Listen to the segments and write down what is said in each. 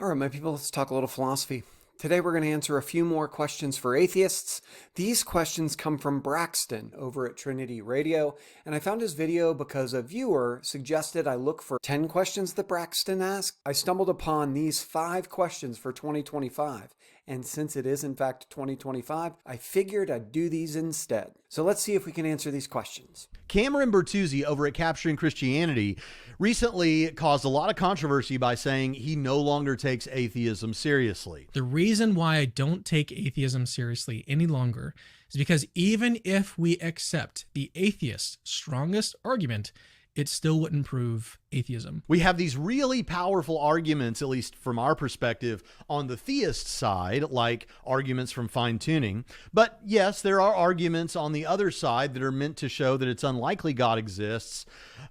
All right, my people, let's talk a little philosophy. Today we're going to answer a few more questions for atheists. These questions come from Braxton over at Trinity Radio, and I found his video because a viewer suggested I look for 10 questions that Braxton asked. I stumbled upon these 5 questions for 2025, and since it is in fact 2025, I figured I'd do these instead. So let's see if we can answer these questions. Cameron Bertuzzi over at Capturing Christianity recently caused a lot of controversy by saying he no longer takes atheism seriously. The reason why I don't take atheism seriously any longer is because even if we accept the atheist's strongest argument, it still wouldn't prove atheism. We have these really powerful arguments, at least from our perspective, on the theist side, like arguments from fine-tuning. But yes, there are arguments on the other side that are meant to show that it's unlikely God exists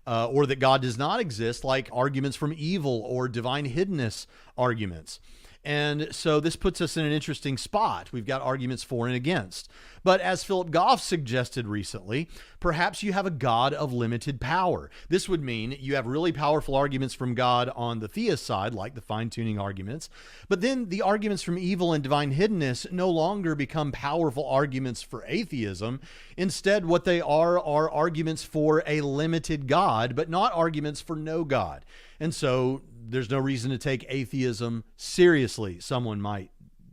or that God does not exist, like arguments from evil or divine hiddenness arguments. And so this puts us in an interesting spot. We've got arguments for and against. But as Philip Goff suggested recently, perhaps you have a God of limited power. This would mean you have really powerful arguments from God on the theist side, like the fine-tuning arguments. But then the arguments from evil and divine hiddenness no longer become powerful arguments for atheism. Instead, what they are arguments for a limited God, but not arguments for no God. And so there's no reason to take atheism seriously, someone might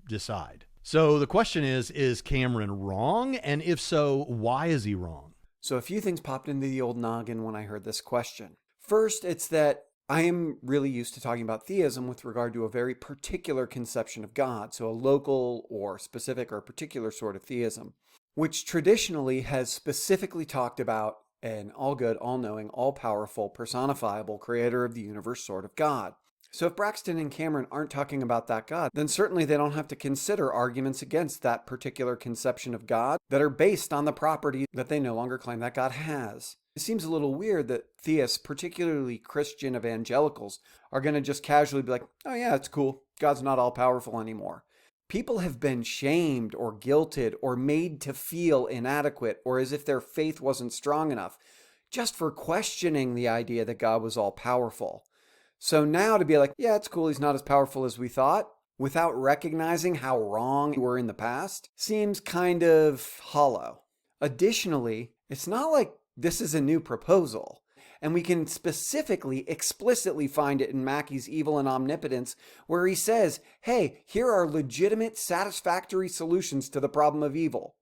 decide. So the question is Cameron wrong? And if so, why is he wrong? So a few things popped into the old noggin when I heard this question. First, it's that I am really used to talking about theism with regard to a very particular conception of God, so a local or specific or particular sort of theism, which traditionally has specifically talked about an all-good, all-knowing, all-powerful, personifiable creator of the universe sort of God. So if Braxton and Cameron aren't talking about that God, then certainly they don't have to consider arguments against that particular conception of God that are based on the property that they no longer claim that God has. It seems a little weird that theists, particularly Christian evangelicals, are going to just casually be like, oh yeah, it's cool. God's not all-powerful anymore. People have been shamed or guilted or made to feel inadequate or as if their faith wasn't strong enough just for questioning the idea that God was all-powerful. So now to be like, yeah, it's cool, he's not as powerful as we thought, without recognizing how wrong we were in the past, seems kind of hollow. Additionally, it's not like this is a new proposal. And we can specifically, explicitly find it in Mackey's Evil and Omnipotence, where he says, hey, here are legitimate, satisfactory solutions to the problem of evil.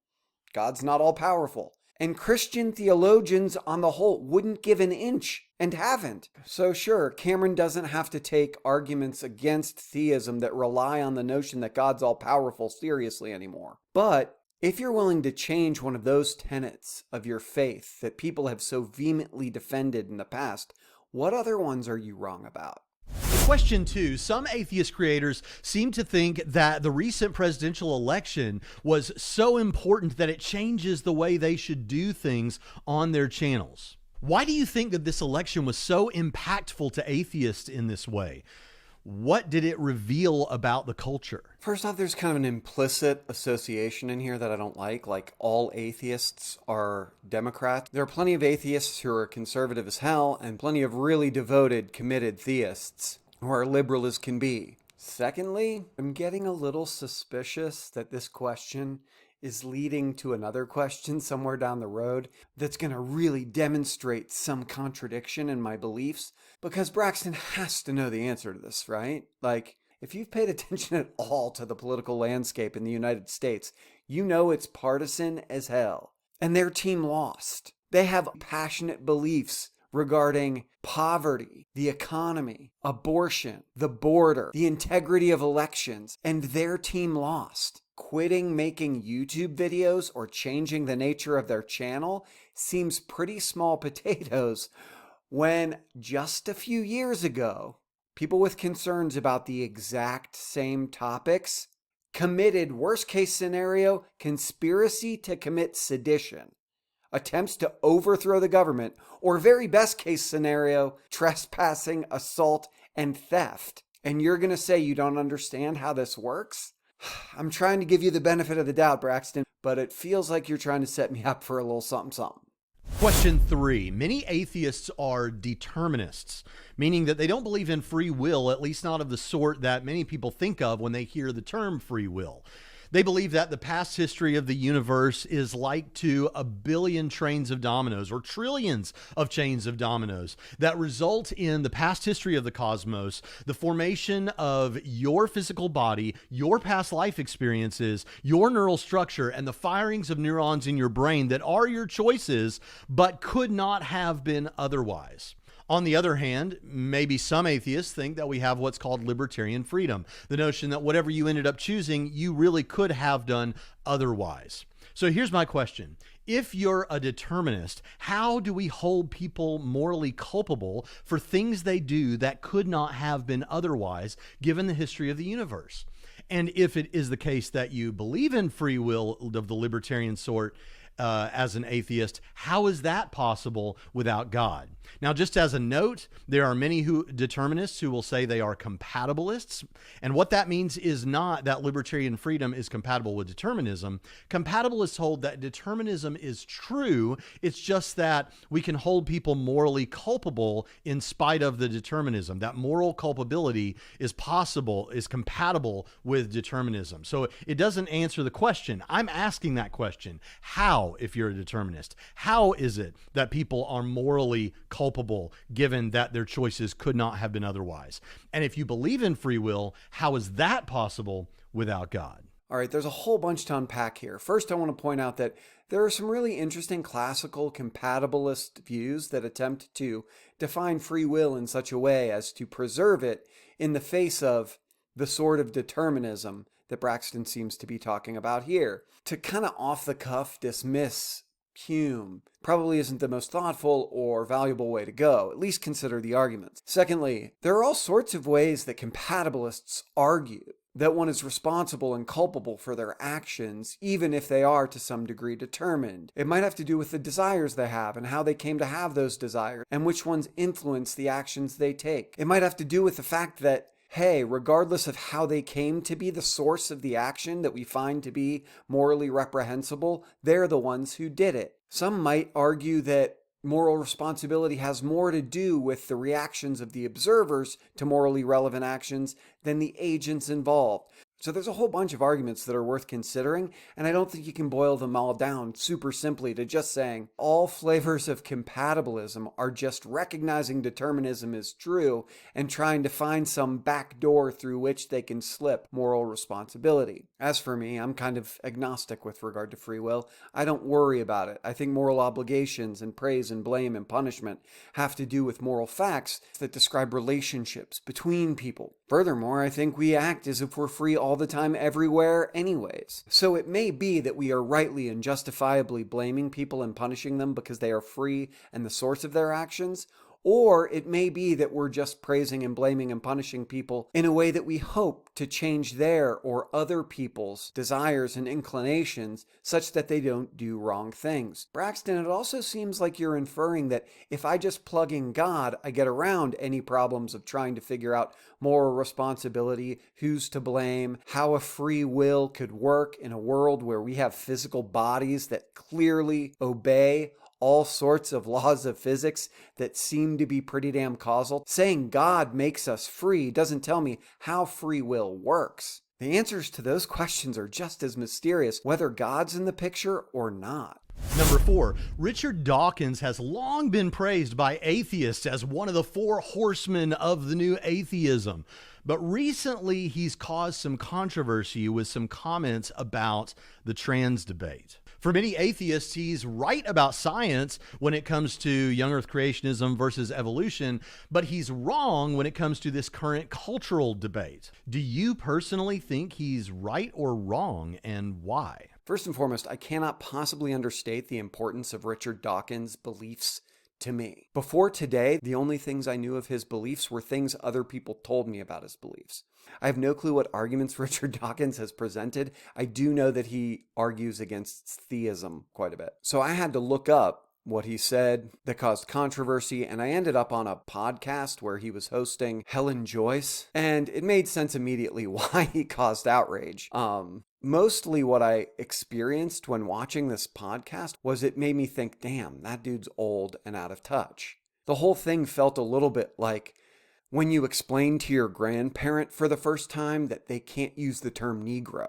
God's not all-powerful. And Christian theologians on the whole wouldn't give an inch and haven't. So sure, Cameron doesn't have to take arguments against theism that rely on the notion that God's all-powerful seriously anymore. But if you're willing to change one of those tenets of your faith that people have so vehemently defended in the past, what other ones are you wrong about? Question 2. Some atheist creators seem to think that the recent presidential election was so important that it changes the way they should do things on their channels. Why do you think that this election was so impactful to atheists in this way? What did it reveal about the culture? First off, there's kind of an implicit association in here that I don't like all atheists are Democrats. There are plenty of atheists who are conservative as hell, and plenty of really devoted, committed theists who are liberal as can be. Secondly, I'm getting a little suspicious that this question is leading to another question somewhere down the road that's going to really demonstrate some contradiction in my beliefs, because Braxton has to know the answer to this, right? Like, if you've paid attention at all to the political landscape in the United States, you know it's partisan as hell. And their team lost. They have passionate beliefs regarding poverty, the economy, abortion, the border, the integrity of elections, and their team lost. Quitting making YouTube videos or changing the nature of their channel seems pretty small potatoes when just a few years ago, people with concerns about the exact same topics committed, worst case scenario, conspiracy to commit sedition, attempts to overthrow the government, or very best case scenario, trespassing, assault, and theft. And you're going to say you don't understand how this works? I'm trying to give you the benefit of the doubt, Braxton, but it feels like you're trying to set me up for a little something. Question 3. Many atheists are determinists, meaning that they don't believe in free will, at least not of the sort that many people think of when they hear the term free will. They believe that the past history of the universe is like to a billion trains of dominoes or trillions of chains of dominoes that result in the past history of the cosmos, the formation of your physical body, your past life experiences, your neural structure, and the firings of neurons in your brain that are your choices, but could not have been otherwise. On the other hand, maybe some atheists think that we have what's called libertarian freedom, the notion that whatever you ended up choosing, you really could have done otherwise. So here's my question. If you're a determinist, how do we hold people morally culpable for things they do that could not have been otherwise, given the history of the universe? And if it is the case that you believe in free will of the libertarian sort, as an atheist, how is that possible without God? Now, just as a note, there are many determinists who will say they are compatibilists. And what that means is not that libertarian freedom is compatible with determinism. Compatibilists hold that determinism is true. It's just that we can hold people morally culpable in spite of the determinism. That moral culpability is possible, is compatible with determinism. So it doesn't answer the question. I'm asking that question. How, if you're a determinist? How is it that people are morally culpable given that their choices could not have been otherwise? And if you believe in free will, how is that possible without God? All right, there's a whole bunch to unpack here. First, I want to point out that there are some really interesting classical compatibilist views that attempt to define free will in such a way as to preserve it in the face of the sort of determinism that Braxton seems to be talking about here. To kind of off the cuff dismiss Hume probably isn't the most thoughtful or valuable way to go. At least consider the arguments. Secondly, there are all sorts of ways that compatibilists argue that one is responsible and culpable for their actions, even if they are to some degree determined. It might have to do with the desires they have and how they came to have those desires and which ones influence the actions they take. It might have to do with the fact that hey, regardless of how they came to be the source of the action that we find to be morally reprehensible, they're the ones who did it. Some might argue that moral responsibility has more to do with the reactions of the observers to morally relevant actions than the agents involved. So there's a whole bunch of arguments that are worth considering, and I don't think you can boil them all down super simply to just saying all flavors of compatibilism are just recognizing determinism is true and trying to find some back door through which they can slip moral responsibility. As for me, I'm kind of agnostic with regard to free will. I don't worry about it. I think moral obligations and praise and blame and punishment have to do with moral facts that describe relationships between people. Furthermore, I think we act as if we're free all the time everywhere anyways. So it may be that we are rightly and justifiably blaming people and punishing them because they are free and the source of their actions, or it may be that we're just praising and blaming and punishing people in a way that we hope to change their or other people's desires and inclinations such that they don't do wrong things. Braxton, it also seems like you're inferring that if I just plug in God, I get around any problems of trying to figure out moral responsibility, who's to blame, how a free will could work in a world where we have physical bodies that clearly obey all sorts of laws of physics that seem to be pretty damn causal. Saying God makes us free doesn't tell me how free will works. The answers to those questions are just as mysterious, whether God's in the picture or not. Number 4, Richard Dawkins has long been praised by atheists as one of the 4 horsemen of the new atheism. But recently he's caused some controversy with some comments about the trans debate. For many atheists, he's right about science when it comes to young earth creationism versus evolution, but he's wrong when it comes to this current cultural debate. Do you personally think he's right or wrong, and why? First and foremost, I cannot possibly understate the importance of Richard Dawkins' beliefs to me. Before today, the only things I knew of his beliefs were things other people told me about his beliefs. I have no clue what arguments Richard Dawkins has presented. I do know that he argues against theism quite a bit. So I had to look up what he said that caused controversy, and I ended up on a podcast where he was hosting Helen Joyce, and it made sense immediately why he caused outrage. mostly what I experienced when watching this podcast was it made me think, damn, that dude's old and out of touch. The whole thing felt a little bit like when you explain to your grandparent for the first time that they can't use the term Negro.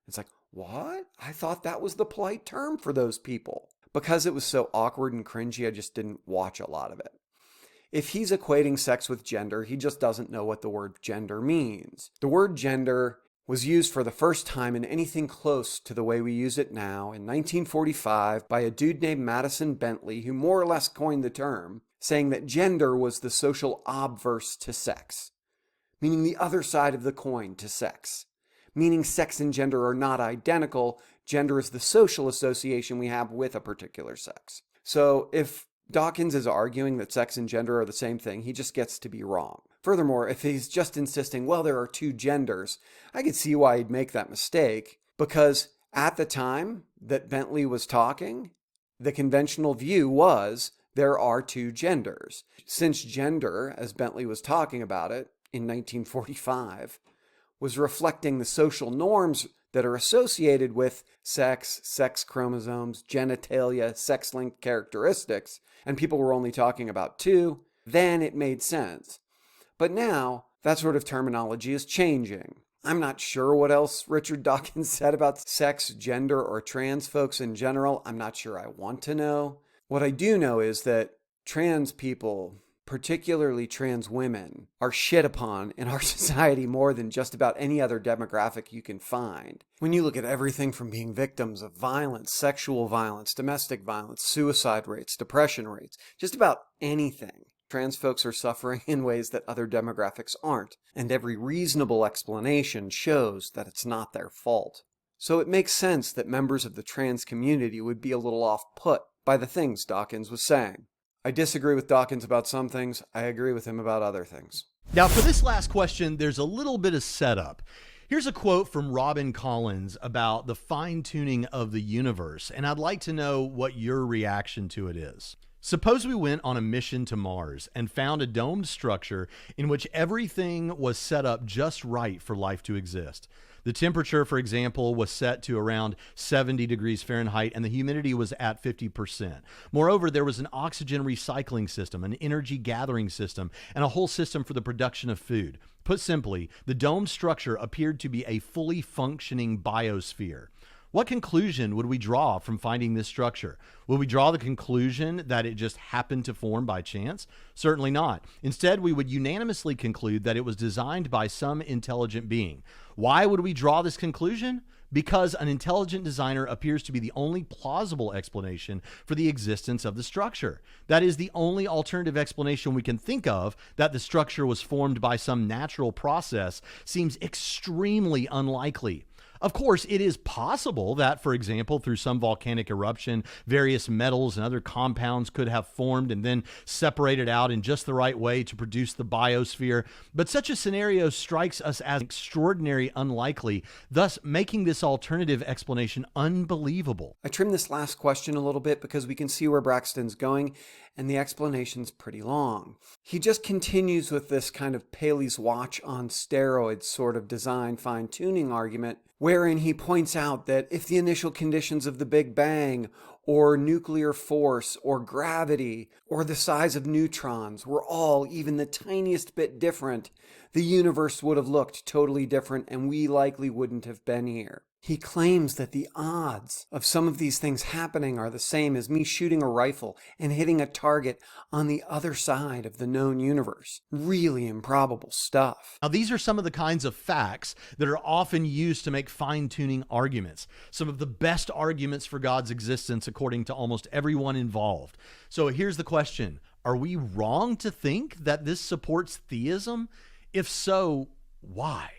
It's like, what? I thought that was the polite term for those people. Because it was so awkward and cringy, I just didn't watch a lot of it. If he's equating sex with gender, he just doesn't know what the word gender means. The word gender was used for the first time in anything close to the way we use it now in 1945 by a dude named Madison Bentley, who more or less coined the term, saying that gender was the social obverse to sex, meaning the other side of the coin to sex, meaning sex and gender are not identical. Gender is the social association we have with a particular sex. So if Dawkins is arguing that sex and gender are the same thing, he just gets to be wrong. Furthermore, if he's just insisting, well, there are two genders, I could see why he'd make that mistake, because at the time that Bentley was talking, the conventional view was there are two genders. Since gender, as Bentley was talking about it in 1945, was reflecting the social norms that are associated with sex, sex chromosomes, genitalia, sex-linked characteristics, and people were only talking about two, then it made sense. But now, that sort of terminology is changing. I'm not sure what else Richard Dawkins said about sex, gender, or trans folks in general. I'm not sure I want to know. What I do know is that trans people, particularly trans women, are shit upon in our society more than just about any other demographic you can find. When you look at everything from being victims of violence, sexual violence, domestic violence, suicide rates, depression rates, just about anything, trans folks are suffering in ways that other demographics aren't, and every reasonable explanation shows that it's not their fault. So it makes sense that members of the trans community would be a little off-put by the things Dawkins was saying. I disagree with Dawkins about some things. I agree with him about other things. Now, for this last question, there's a little bit of setup. Here's a quote from Robin Collins about the fine-tuning of the universe, and I'd like to know what your reaction to it is. Suppose we went on a mission to Mars and found a domed structure in which everything was set up just right for life to exist. The temperature, for example, was set to around 70 degrees Fahrenheit and the humidity was at 50%. Moreover, there was an oxygen recycling system, an energy gathering system, and a whole system for the production of food. Put simply, the domed structure appeared to be a fully functioning biosphere. What conclusion would we draw from finding this structure? Would we draw the conclusion that it just happened to form by chance? Certainly not. Instead, we would unanimously conclude that it was designed by some intelligent being. Why would we draw this conclusion? Because an intelligent designer appears to be the only plausible explanation for the existence of the structure. That is the only alternative explanation we can think of, that the structure was formed by some natural process, seems extremely unlikely. Of course, it is possible that, for example, through some volcanic eruption, various metals and other compounds could have formed and then separated out in just the right way to produce the biosphere. But such a scenario strikes us as extraordinarily unlikely, thus making this alternative explanation unbelievable. I trimmed this last question a little bit because we can see where Braxton's going, and the explanation's pretty long. He just continues with this kind of Paley's watch on steroids sort of design fine-tuning argument, wherein he points out that if the initial conditions of the Big Bang, or nuclear force, or gravity, or the size of neutrons were all even the tiniest bit different, the universe would have looked totally different and we likely wouldn't have been here. He claims that the odds of some of these things happening are the same as me shooting a rifle and hitting a target on the other side of the known universe. Really improbable stuff. Now, these are some of the kinds of facts that are often used to make fine-tuning arguments. Some of the best arguments for God's existence according to almost everyone involved. So here's the question. Are we wrong to think that this supports theism? If so, why?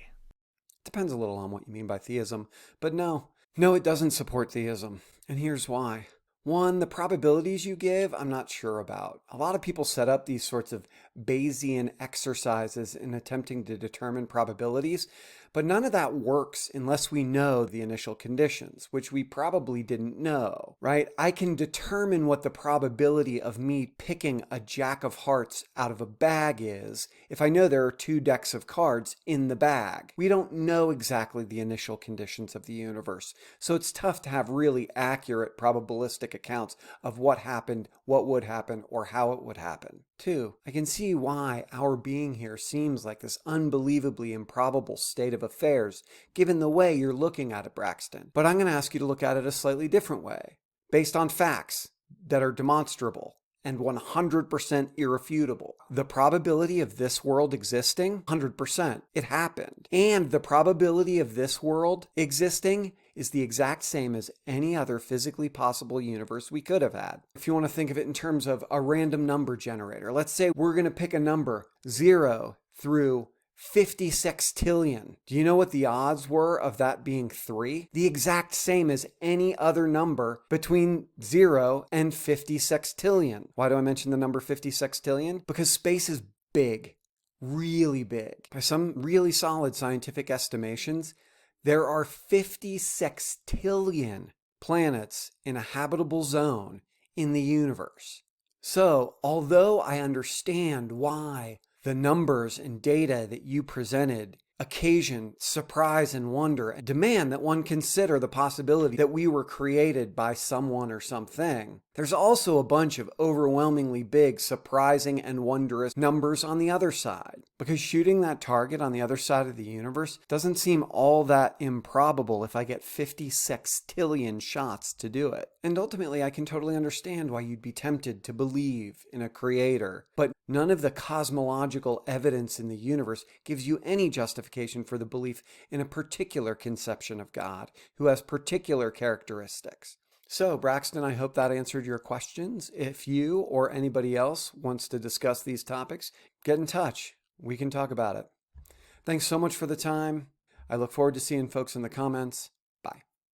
Depends a little on what you mean by theism, but no, it doesn't support theism. And here's why. One, the probabilities you give, I'm not sure about. A lot of people set up these sorts of Bayesian exercises in attempting to determine probabilities, but none of that works unless we know the initial conditions, which we probably didn't know, right? I can determine what the probability of me picking a jack of hearts out of a bag is if I know there are 2 decks of cards in the bag. We don't know exactly the initial conditions of the universe, so it's tough to have really accurate probabilistic accounts of what happened, what would happen, or how it would happen. 2, I can see why our being here seems like this unbelievably improbable state of affairs, given the way you're looking at it, Braxton. But I'm going to ask you to look at it a slightly different way, based on facts that are demonstrable and 100% irrefutable. The probability of this world existing, 100%. It happened. And the probability of this world existing is the exact same as any other physically possible universe we could have had. If you want to think of it in terms of a random number generator, let's say we're going to pick a number 0 through 50 sextillion. Do you know what the odds were of that being 3? The exact same as any other number between 0 and 50 sextillion. Why do I mention the number 50 sextillion? Because space is big, really big. By some really solid scientific estimations, there are 50 sextillion planets in a habitable zone in the universe. So, although I understand why the numbers and data that you presented occasion surprise and wonder and demand that one consider the possibility that we were created by someone or something, there's also a bunch of overwhelmingly big, surprising, and wondrous numbers on the other side. Because shooting that target on the other side of the universe doesn't seem all that improbable if I get 50 sextillion shots to do it. And ultimately, I can totally understand why you'd be tempted to believe in a creator. But none of the cosmological evidence in the universe gives you any justification for the belief in a particular conception of God who has particular characteristics. So, Braxton, I hope that answered your questions. If you or anybody else wants to discuss these topics, get in touch. We can talk about it. Thanks so much for the time. I look forward to seeing folks in the comments.